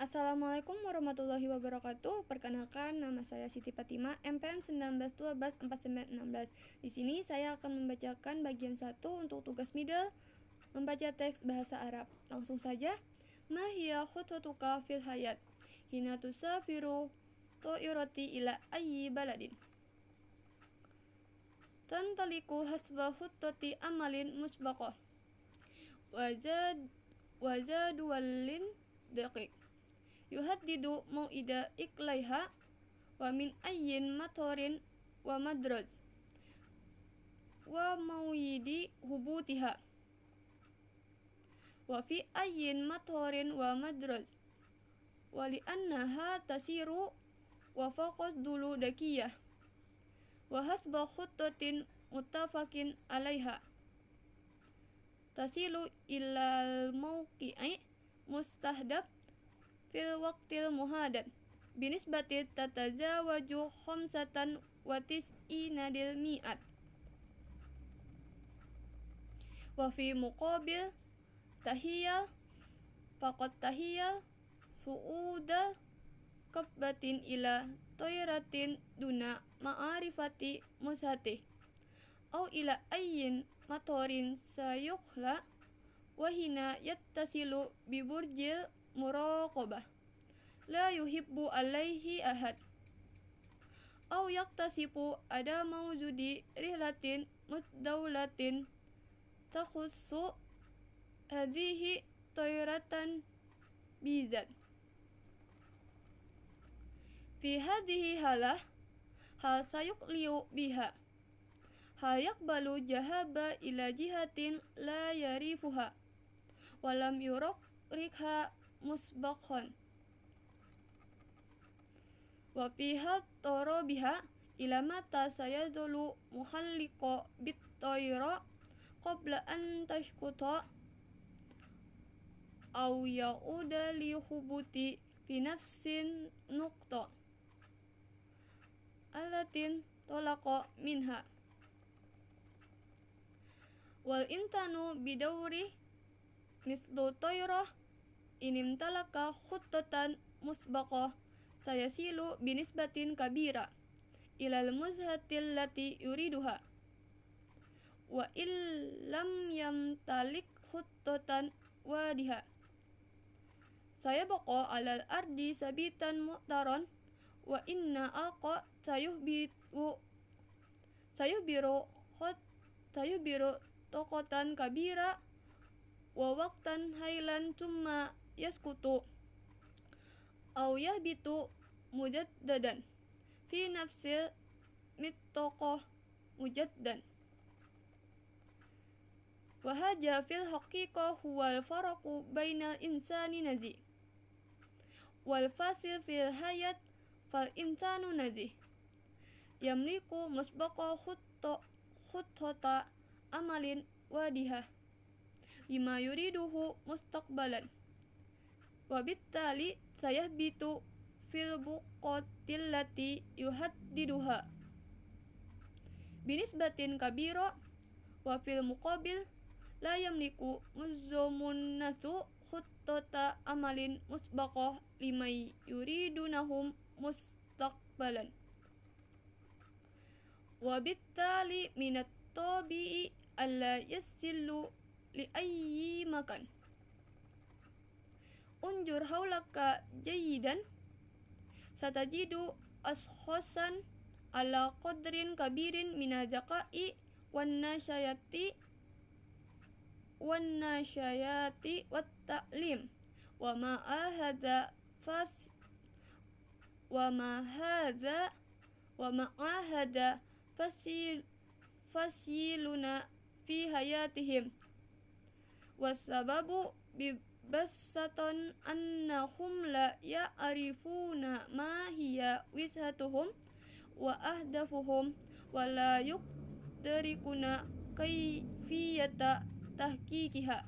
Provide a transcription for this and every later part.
Assalamualaikum warahmatullahi wabarakatuh. Perkenalkan, nama saya Siti Fatima, MPM 19124916. Di sini saya akan membacakan bagian 1 untuk tugas middle, membaca teks bahasa Arab. Langsung saja. Ma hiya khutwatuka fil hayat? Hina tusafiru ta'irati ila ayyi baladin. Tantaliku hasba khutwati amalin musbaqah. Wajad walin daqiq. Yuhaddidu mau'ida iklaiha wa min ayyin matorin wa madraj wa mau'idi hubutiha wa fi ayyin matorin wa madraj wa li annaha tasiru wa faqad dulu dakiyah wa hasba khuttatin muttafaqin alaiha tasilu ilal mauqi'i mustahdab fil waqtil muhadad binisbati tatajawaju khamsatan wa tis'ina dil mi'at wa fi muqabil tahiyal faqad tahiyal su'uda kabbatin ila toiratin duna ma'arifati mushatih au ila ayyin matorin sayukhla wahina yattasilu biburjil muraqabah la yuhibbu alaihi ahad au yaktasipu ada mawjudi rihlatin musdawlatin takhussu hadhihi toyratan bizat fi hadhihi halah hal sayuqliu biha hal yakbalu jahaba ila jihatin la yarifuha walam rikha musbakhon wa fiha toro biha ila mata sayadulu muhalliko bit toyro qabla an tashkuta au yauda li hubuti fi nafsin nuqta alatin tolaqa minha wal intanu bidawri mislu toyroh inim talaka khuttatan musbaqah sayasilu binisbatin kabira ilal muzhatil lati yuriduha wa illam yamtalik khuttatan wadiha saya bako alal ardi sabitan mu'taron wa inna alqa sayubiru tokotan kabira wa waqtan hailan tumma yaskutu au yahbitu mujaddadan fi nafsil mittaqah mujaddan wa haja fil haqiqah huwal faraqu bainal insani nazi wal fasil fil hayat fal insanu nazi yamliku musbaqa khuttata amalin wadiha lima yuriduhu mustaqbalan wabittali sayahbitu fil buqatil lati yuhaddiduha binisbatin kabiro wa fil muqabil la yamliku muzzamun nasu khuttata amalin musbaqah lima yuridunahum mustaqbalan wabittali minat tabi'i alla yasillu li ayyi makan unjur haulaka jayidan satajidu ashkhasan ala qadrin kabirin mina zaka'i wan nasyayati wat ta'lim wa ma ahadha fasiluna fi hayatihim wasababu bibassatan annahum la ya'rifuna ma hiya wisatuhum wa ahdafuhum wa la yuqdarikuna kayfiyata tahqiqiha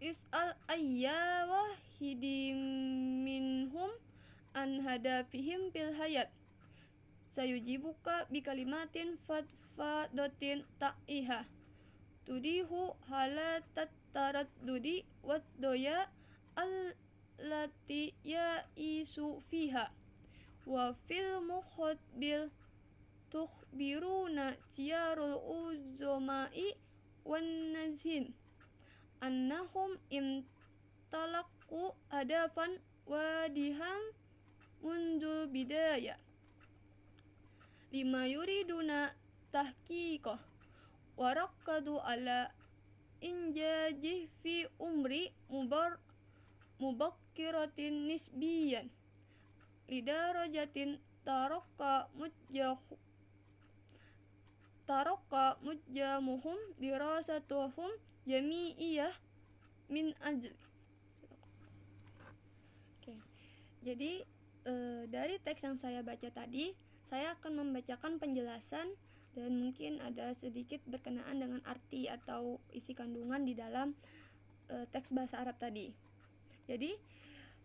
is'al ayya wahidim minhum an hadafihim fil hayat sayujibuka bikalimatin fadfadotin ta'iha tudihu halatat taraddudi wad doya allati ya'isu fiha wa fil mukhbil tukhbiruna tiyarul uzamai wan nazhin annahum imtalaqu hadafan wadiham mundu bidaya lima yuriduna tahqiqah warakkadu ala injajih fi umri mubakkiratin nisbiyan lidarajatin tarokka mujjamuhum dirasatuhum jami'iyah min ajli. Oke. Jadi dari teks yang saya baca tadi, saya akan membacakan penjelasan dan mungkin ada sedikit berkenaan dengan arti atau isi kandungan di dalam teks bahasa Arab tadi. Jadi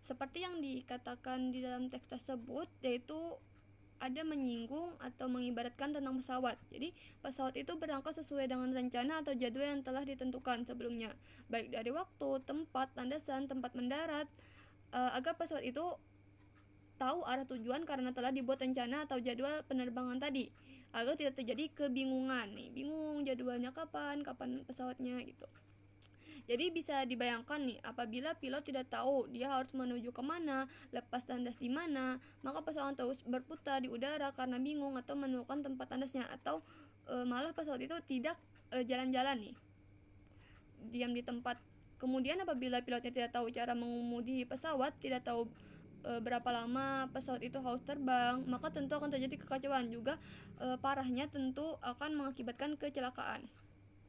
seperti yang dikatakan di dalam teks tersebut, yaitu ada menyinggung atau mengibaratkan tentang pesawat. Jadi pesawat itu berangkat sesuai dengan rencana atau jadwal yang telah ditentukan sebelumnya, baik dari waktu, tempat, landasan, tempat mendarat, agar pesawat itu tahu arah tujuan karena telah dibuat rencana atau jadwal penerbangan tadi, agar tidak terjadi kebingungan nih, bingung jadwalnya kapan pesawatnya gitu. Jadi bisa dibayangkan nih, apabila pilot tidak tahu dia harus menuju kemana, lepas landas di mana, maka pesawat terus berputar di udara karena bingung atau menemukan tempat landasnya, atau malah pesawat itu tidak jalan-jalan nih, diam di tempat. Kemudian apabila pilotnya tidak tahu cara mengemudi pesawat, tidak tahu berapa lama pesawat itu harus terbang, maka tentu akan terjadi kekacauan juga. Parahnya tentu akan mengakibatkan kecelakaan.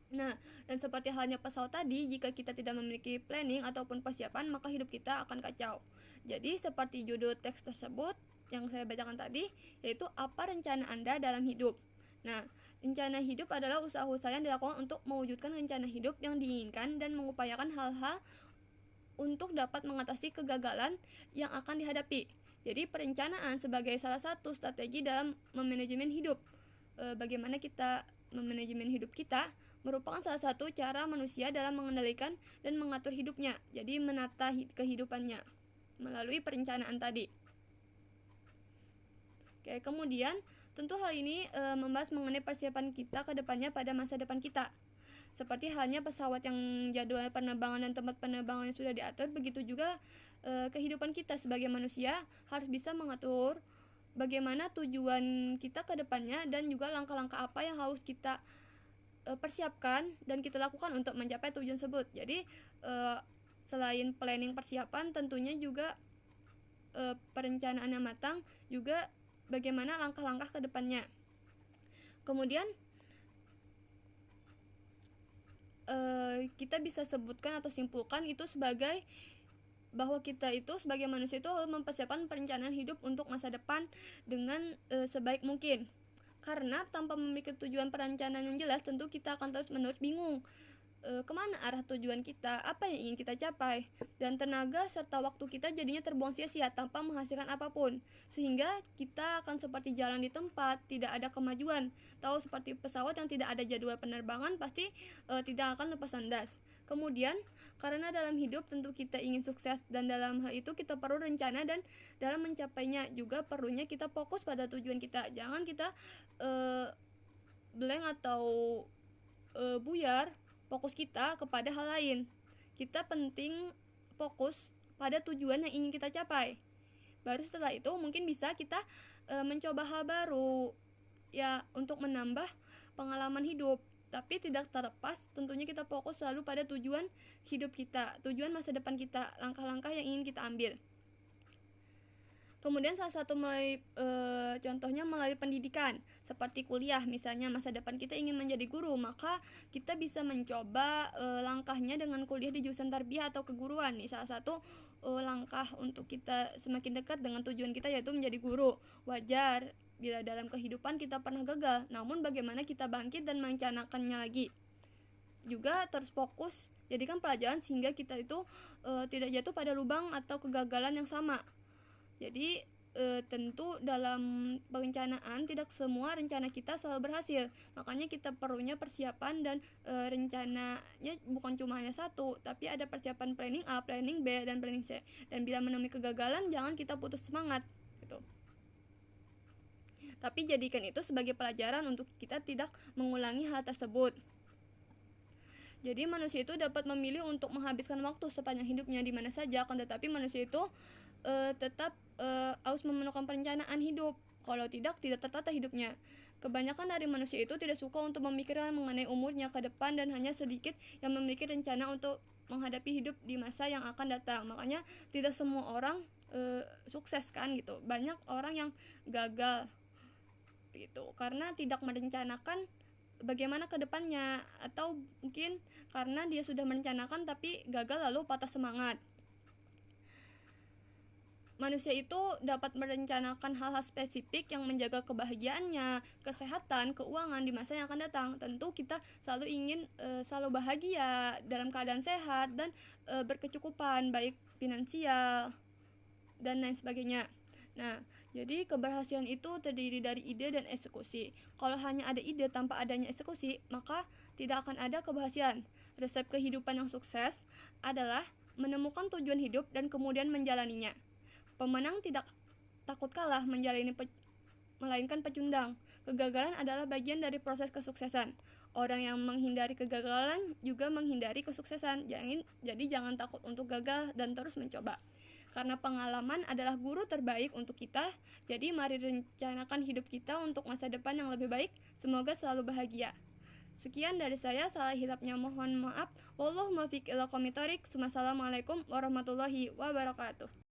Nah, dan seperti halnya pesawat tadi, jika kita tidak memiliki planning ataupun persiapan, maka hidup kita akan kacau. Jadi seperti judul teks tersebut yang saya bacakan tadi, yaitu apa rencana Anda dalam hidup. Nah, rencana hidup adalah usaha-usaha yang dilakukan untuk mewujudkan rencana hidup yang diinginkan dan mengupayakan hal-hal untuk dapat mengatasi kegagalan yang akan dihadapi. Jadi perencanaan sebagai salah satu strategi dalam memanajemen hidup. Bagaimana kita memanajemen hidup kita merupakan salah satu cara manusia dalam mengendalikan dan mengatur hidupnya. Jadi menata kehidupannya melalui perencanaan tadi. Oke, kemudian tentu hal ini membahas mengenai persiapan kita ke depannya pada masa depan kita. Seperti halnya pesawat yang jadwal penerbangan dan tempat penerbangannya sudah diatur, begitu juga kehidupan kita sebagai manusia harus bisa mengatur bagaimana tujuan kita ke depannya dan juga langkah-langkah apa yang harus kita persiapkan dan kita lakukan untuk mencapai tujuan tersebut. Jadi selain planning persiapan, tentunya juga perencanaan yang matang, juga bagaimana langkah-langkah ke depannya. Kemudian kita bisa sebutkan atau simpulkan itu sebagai bahwa kita itu sebagai manusia itu harus mempersiapkan perencanaan hidup untuk masa depan dengan sebaik mungkin. Karena tanpa memiliki tujuan perencanaan yang jelas, tentu kita akan terus-menerus bingung kemana arah tujuan kita, apa yang ingin kita capai, dan tenaga serta waktu kita jadinya terbuang sia-sia tanpa menghasilkan apapun, sehingga kita akan seperti jalan di tempat, tidak ada kemajuan. Tahu seperti pesawat yang tidak ada jadwal penerbangan, pasti tidak akan lepas landas. Kemudian karena dalam hidup tentu kita ingin sukses, dan dalam hal itu kita perlu rencana, dan dalam mencapainya juga perlunya kita fokus pada tujuan kita. Jangan kita blank atau buyar fokus kita kepada hal lain. Kita penting fokus pada tujuan yang ingin kita capai. Baru setelah itu mungkin bisa kita mencoba hal baru ya untuk menambah pengalaman hidup. Tapi tidak terlepas tentunya kita fokus selalu pada tujuan hidup kita, tujuan masa depan kita, langkah-langkah yang ingin kita ambil. Kemudian salah satu contohnya melalui pendidikan, seperti kuliah. Misalnya masa depan kita ingin menjadi guru, maka kita bisa mencoba langkahnya dengan kuliah di jurusan tarbiyah atau keguruan. Nih salah satu langkah untuk kita semakin dekat dengan tujuan kita, yaitu menjadi guru. Wajar bila dalam kehidupan kita pernah gagal, namun bagaimana kita bangkit dan merencanakannya lagi. Juga terus fokus jadikan pelajaran sehingga kita itu tidak jatuh pada lubang atau kegagalan yang sama. Jadi tentu dalam perencanaan tidak semua rencana kita selalu berhasil. Makanya kita perlunya persiapan dan rencananya bukan cuma hanya satu, tapi ada persiapan planning A, planning B, dan planning C. Dan bila menemui kegagalan, jangan kita putus semangat gitu. Tapi jadikan itu sebagai pelajaran untuk kita tidak mengulangi hal tersebut. Jadi manusia itu dapat memilih untuk menghabiskan waktu sepanjang hidupnya di mana saja, akan tetapi manusia itu tetap harus memenuhi perencanaan hidup. Kalau tidak tertata hidupnya. Kebanyakan dari manusia itu tidak suka untuk memikirkan mengenai umurnya ke depan dan hanya sedikit yang memiliki rencana untuk menghadapi hidup di masa yang akan datang. Makanya tidak semua orang sukses kan gitu. Banyak orang yang gagal gitu karena tidak merencanakan bagaimana ke depannya, atau mungkin karena dia sudah merencanakan tapi gagal lalu patah semangat. Manusia itu dapat merencanakan hal-hal spesifik yang menjaga kebahagiaannya, kesehatan, keuangan di masa yang akan datang. Tentu kita selalu ingin selalu bahagia, dalam keadaan sehat dan berkecukupan baik finansial dan lain sebagainya. Nah, jadi keberhasilan itu terdiri dari ide dan eksekusi. Kalau hanya ada ide tanpa adanya eksekusi, maka tidak akan ada keberhasilan. Resep kehidupan yang sukses adalah menemukan tujuan hidup dan kemudian menjalaninya. Pemenang tidak takut kalah melainkan pecundang. Kegagalan adalah bagian dari proses kesuksesan. Orang yang menghindari kegagalan juga menghindari kesuksesan. Jadi jangan takut untuk gagal dan terus mencoba. Karena pengalaman adalah guru terbaik untuk kita. Jadi mari rencanakan hidup kita untuk masa depan yang lebih baik. Semoga selalu bahagia. Sekian dari saya, salah hilapnya mohon maaf. Wallahu muwaffiq ila aqwamit thoriq. Wassalamualaikum warahmatullahi wabarakatuh.